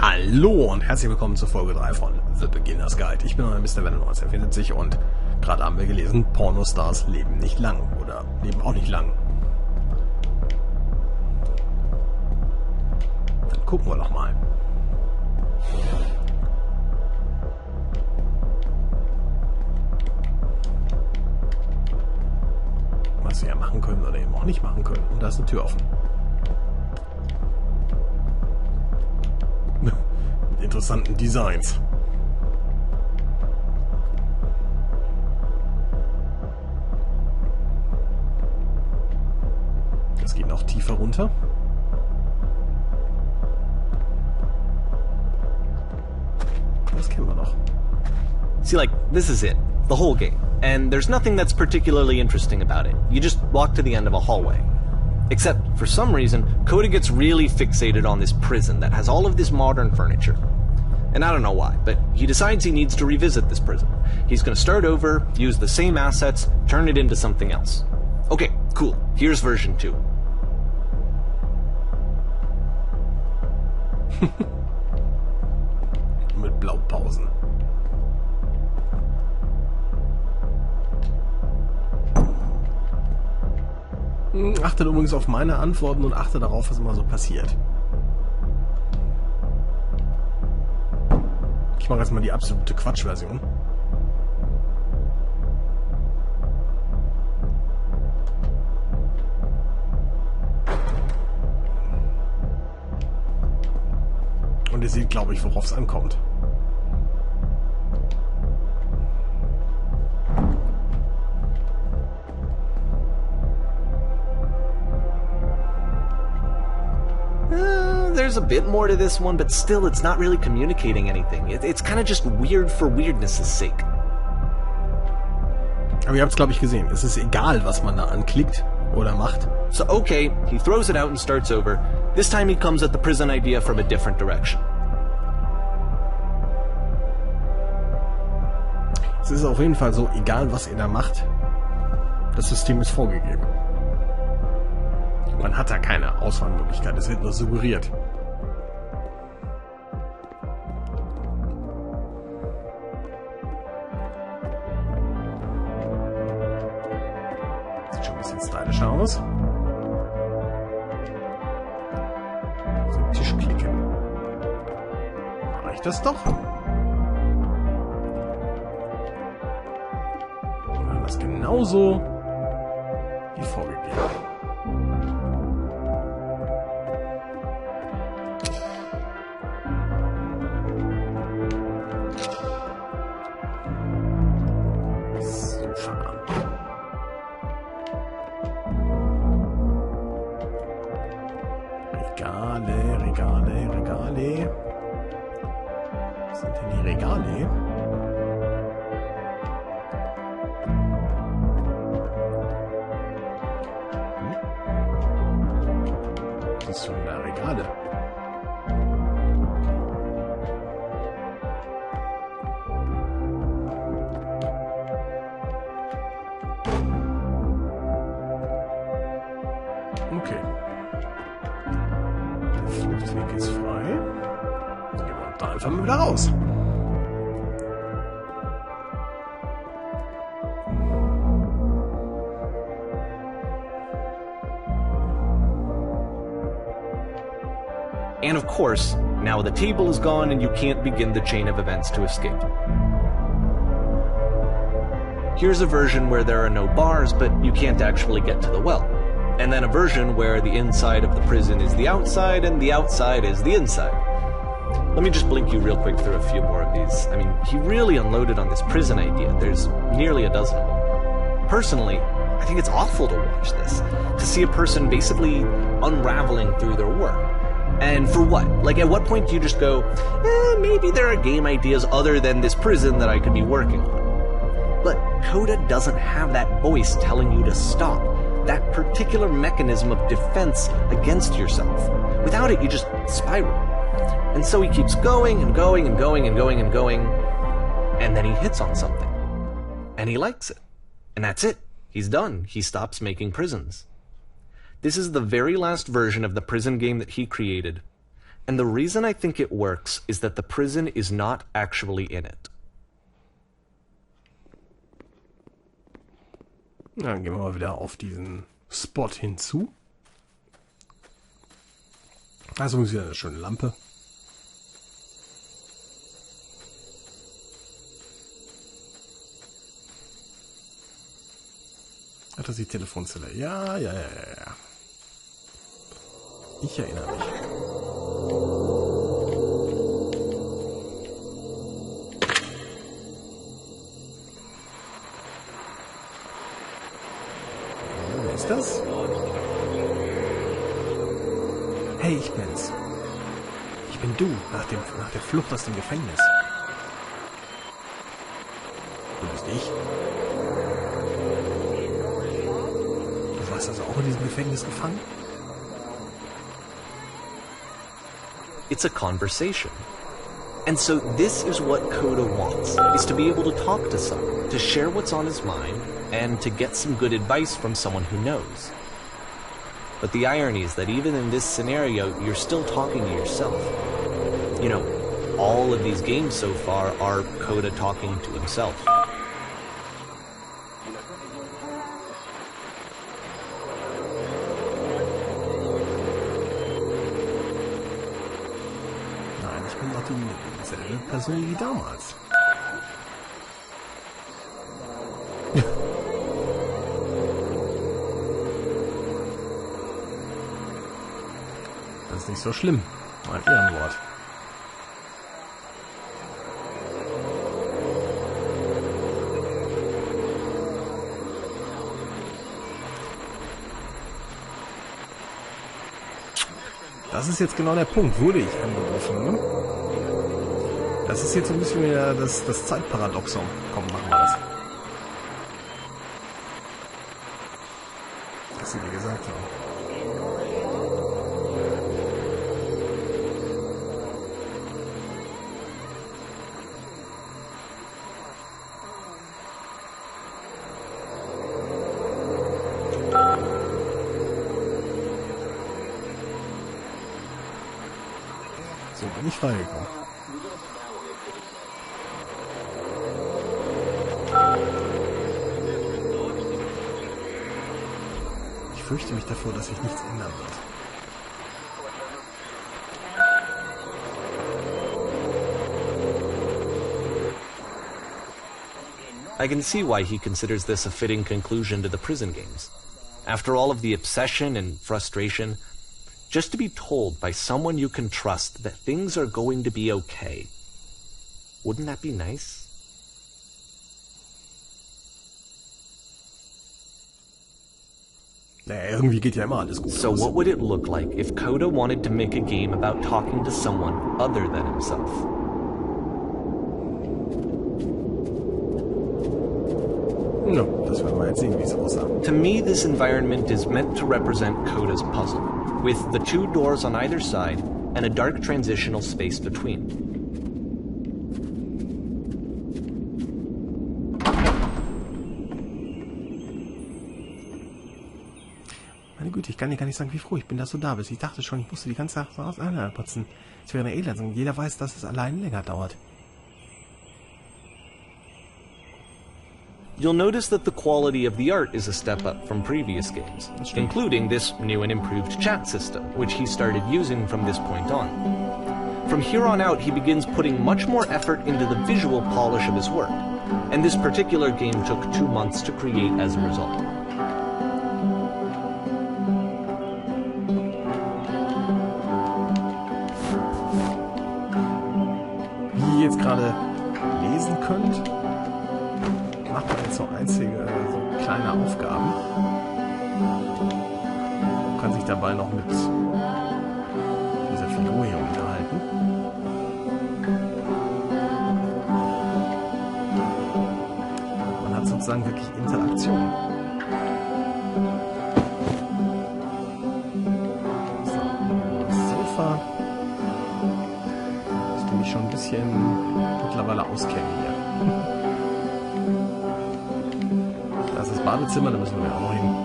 Hallo und herzlich willkommen zur Folge 3 von The Beginner's Guide. Ich bin euer Mr. Wreden 1974 und gerade haben wir gelesen, Pornostars leben nicht lang oder leben auch nicht lang. Dann gucken wir doch mal. Was wir ja machen können oder eben auch nicht machen können. Und da ist eine Tür offen. Mit interessanten Designs. Das geht noch tiefer runter. Das kennen wir doch. See, like, this is it. The whole game. And there's nothing that's particularly interesting about it. You just walk to the end of a hallway. Except, for some reason, Coda gets really fixated on this prison that has all of this modern furniture. And I don't know why, but he decides he needs to revisit this prison. He's gonna start over, use the same assets, turn it into something else. Okay, cool. Here's version 2. Mit Blaupausen. Achtet übrigens auf meine Antworten und achtet darauf, was immer so passiert. Ich mache jetzt mal die absolute Quatschversion. Und ihr seht, glaube ich, worauf es ankommt. There's a bit more to this one, but still it's not really communicating anything. It's kind of just weird for weirdness' sake. Aber ihr habt es, glaube ich, gesehen. Es ist egal, was man da anklickt oder macht. So okay, he throws it out and starts over. This time he comes at the prison idea from a different direction. Es ist auf jeden Fall so, egal was ihr da macht, das System ist vorgegeben. Man hat da keine Auswahlmöglichkeit, es wird nur suggeriert. Sieht schon ein bisschen stylischer aus. So den Tisch klicken. Reicht das doch? Und dann das genauso wie vorgegeben. Regale. Was sind denn die Regale? Was ist schon da Regale? Okay. Der Fluchtweg ist frei. Dann gehen wir da einfach mal wieder raus. And of course, now the table is gone and you can't begin the chain of events to escape. Here's a version where there are no bars, but you can't actually get to the well. And then a version where the inside of the prison is the outside and the outside is the inside. Let me just blink you real quick through a few more of these. I mean, he really unloaded on this prison idea. There's nearly a dozen of them. Personally, I think it's awful to watch this, to see a person basically unraveling through their work. And for what? Like, at what point do you just go, maybe there are game ideas other than this prison that I could be working on? But Coda doesn't have that voice telling you to stop. That particular mechanism of defense against yourself. Without it, you just spiral. And so he keeps going and going and going and going and going, and then he hits on something. And he likes it. And that's it. He's done. He stops making prisons. This is the very last version of the prison game that he created. And the reason I think it works is that the prison is not actually in it. Dann gehen wir mal wieder auf diesen Spot hinzu. Also ist wieder eine schöne Lampe. Ach, das ist die Telefonzelle. Ja. Ich erinnere mich. Wer ist das? Hey, ich bin's. Ich bin du, nach der Flucht aus dem Gefängnis. Du bist ich. Du warst also auch in diesem Gefängnis gefangen? It's a conversation. And so this is what Coda wants, is to be able to talk to someone, to share what's on his mind, and to get some good advice from someone who knows. But the irony is that even in this scenario, you're still talking to yourself. You know, all of these games so far are Coda talking to himself. Nein, ich bin doch dieselbe Person wie damals. Das ist nicht so schlimm. Ein Ehrenwort. Das ist jetzt genau der Punkt. Wurde ich angerufen, ne? Das ist jetzt so ein bisschen wieder das Zeitparadoxon. Komm, machen wir das. Was sie dir gesagt haben. So bin ich freigekommen. Ich fürchte mich davor, dass sich nichts ändern wird. I can see why he considers this a fitting conclusion to the prison games. After all of the obsession and frustration, just to be told by someone you can trust that things are going to be okay. Wouldn't that be nice? Naja, irgendwie geht ja immer alles gut. So what would it look like if Coda wanted to make a game about talking to someone other than himself? No, das werden wir jetzt sehen, wie es aussah. To me, this environment is meant to represent Coda's puzzle, with the two doors on either side and a dark transitional space between. Meine Güte, ich kann dir gar nicht sagen, wie froh ich bin, dass du da bist. Ich dachte schon, ich musste die ganze Sache so auseinanderputzen. Es wäre eine Elend und jeder weiß, dass es allein länger dauert. You'll notice that the quality of the art is a step up from previous games, including this new and improved chat system, which he started using from this point on. From here on out, he begins putting much more effort into the visual polish of his work, and this particular game took 2 months to create as a result. Wie ihr jetzt gerade lesen könnt, macht man jetzt so einzige, so kleine Aufgaben. Man kann sich dabei noch mit dieser Figur hier unterhalten. Man hat sozusagen wirklich Interaktion. So, das Sofa. Das du mich schon ein bisschen mittlerweile auskennen hier. Das ist das Badezimmer, da müssen wir auch noch hin.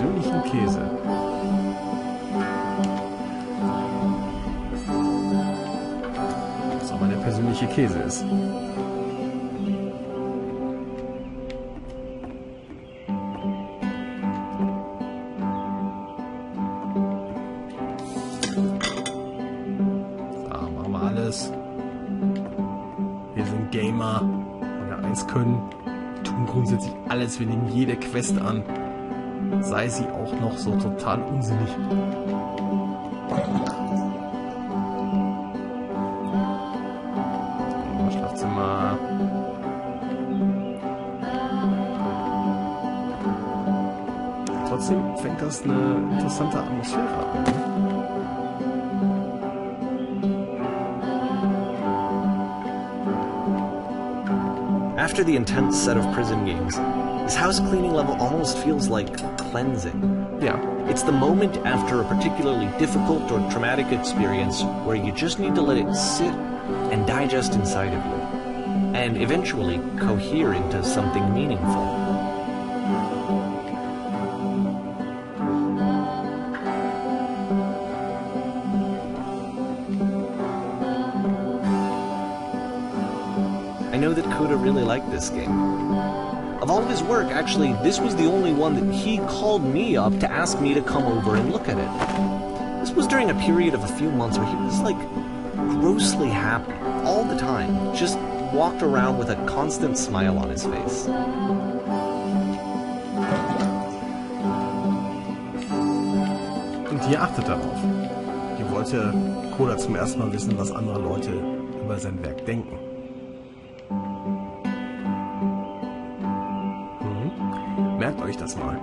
persönlichen Käse. Was auch mal der persönliche Käse ist. Wir sind Gamer, wenn wir eins können, tun grundsätzlich alles, wir nehmen jede Quest an, sei sie auch noch so total unsinnig. Schlafzimmer. Trotzdem fängt das eine interessante Atmosphäre an. After the intense set of prison games, this house cleaning level almost feels like cleansing. Yeah. It's the moment after a particularly difficult or traumatic experience where you just need to let it sit and digest inside of you, and eventually cohere into something meaningful. I know that Coda really liked this game. Of all of his work, actually, this was the only one that he called me up to ask me to come over and look at it. This was during a period of a few months where he was, like, grossly happy all the time. Just walked around with a constant smile on his face. Und hier achtet darauf. Hier wollte Coda zum ersten Mal wissen, was andere Leute über sein Werk denken. Merkt euch das mal.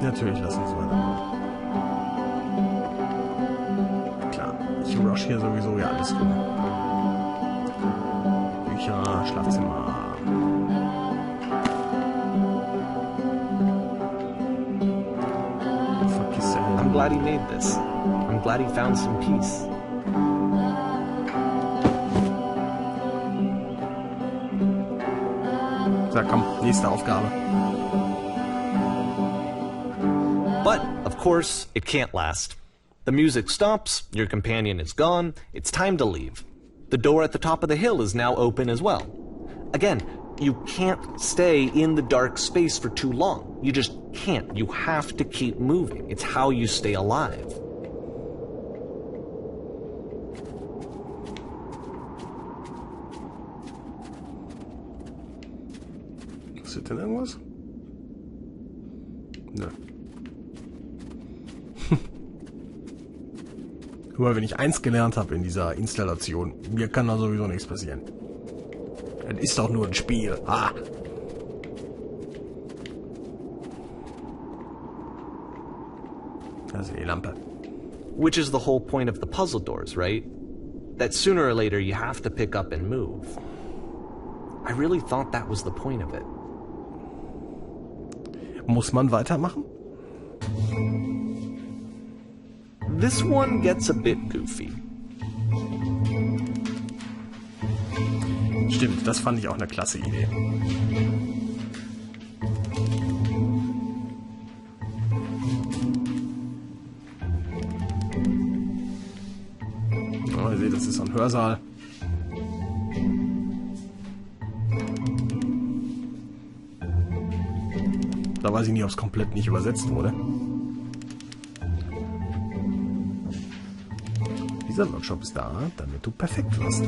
Natürlich, lass uns weitermachen. Klar, ich rush hier sowieso ja alles rum. Bücher, Schlafzimmer. I'm glad he made this. I'm glad he found some peace. So, komm, nächste Aufgabe. But, of course, it can't last. The music stops, your companion is gone, it's time to leave. The door at the top of the hill is now open as well. Again, you can't stay in the dark space for too long. You just can't. You have to keep moving. It's how you stay alive. Passiert denn irgendwas? Nö. Guck mal, wenn ich eins gelernt habe in dieser Installation, mir kann da sowieso nichts passieren. Das ist doch nur ein Spiel. Ah. Das ist die Lampe. Which is the whole point of the puzzle doors, right? That sooner or later you have to pick up and move. I really thought that was the point of it. Muss man weitermachen? This one gets a bit goofy. Stimmt, das fand ich auch eine klasse Idee. Oh, ihr seht, das ist so ein Hörsaal. Da weiß ich nicht, ob es komplett nicht übersetzt wurde. Dieser Workshop ist da, damit du perfekt wirst.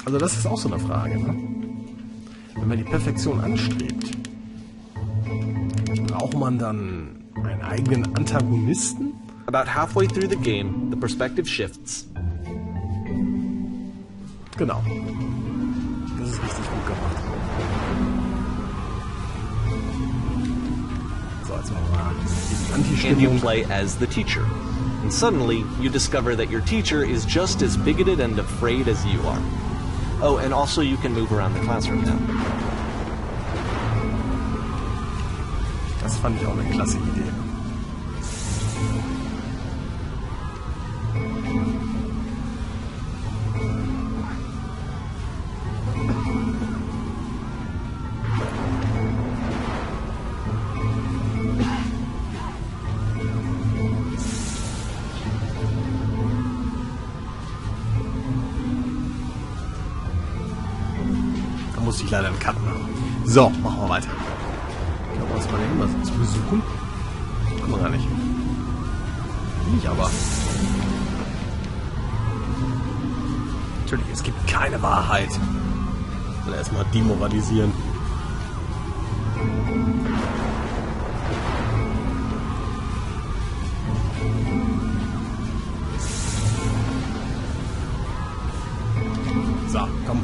Also das ist auch so eine Frage, ne? Wenn man die Perfektion anstrebt, braucht man dann einen eigenen Antagonisten? About halfway through the game, the perspective shifts. Genau. Das ist richtig gut gemacht. Also die And you Anti-Stimmung. play as the teacher. And suddenly, you discover that your teacher is just as bigoted and afraid as you are. Oh, and also you can move around the classroom now. Das fand ich auch eine klasse Idee. Da muss ich leider einen Cut machen. So, machen wir weiter. Ich glaube, was war denn immer so zu besuchen? Kann man gar nicht. Nicht aber. Natürlich, es gibt keine Wahrheit. Oder erstmal demoralisieren. So, komm.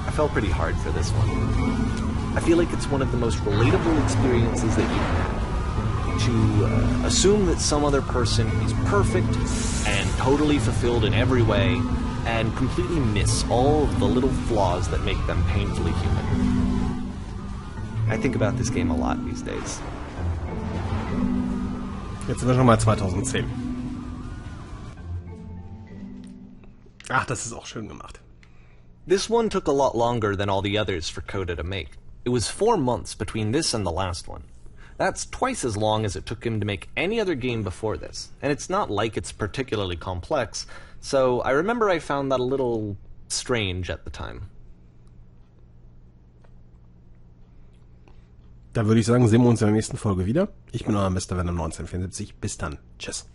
I felt pretty hard for this one. I feel like it's one of the most relatable experiences that you can have. To assume that some other person is perfect and totally fulfilled in every way, and completely miss all of the little flaws that make them painfully human. I think about this game a lot these days. Jetzt sind wir schon mal 2010. Ach, das ist auch schön gemacht. This one took a lot longer than all the others for Coda to make. It was 4 months between this and the last one. That's twice as long as it took him to make any other game before this, and it's not like it's particularly complex, so I remember I found that a little strange at the time. Da würde ich sagen, sehen wir uns in der nächsten Folge wieder. Ich bin euer Mr. Venom 1974. Bis dann. Tschüss.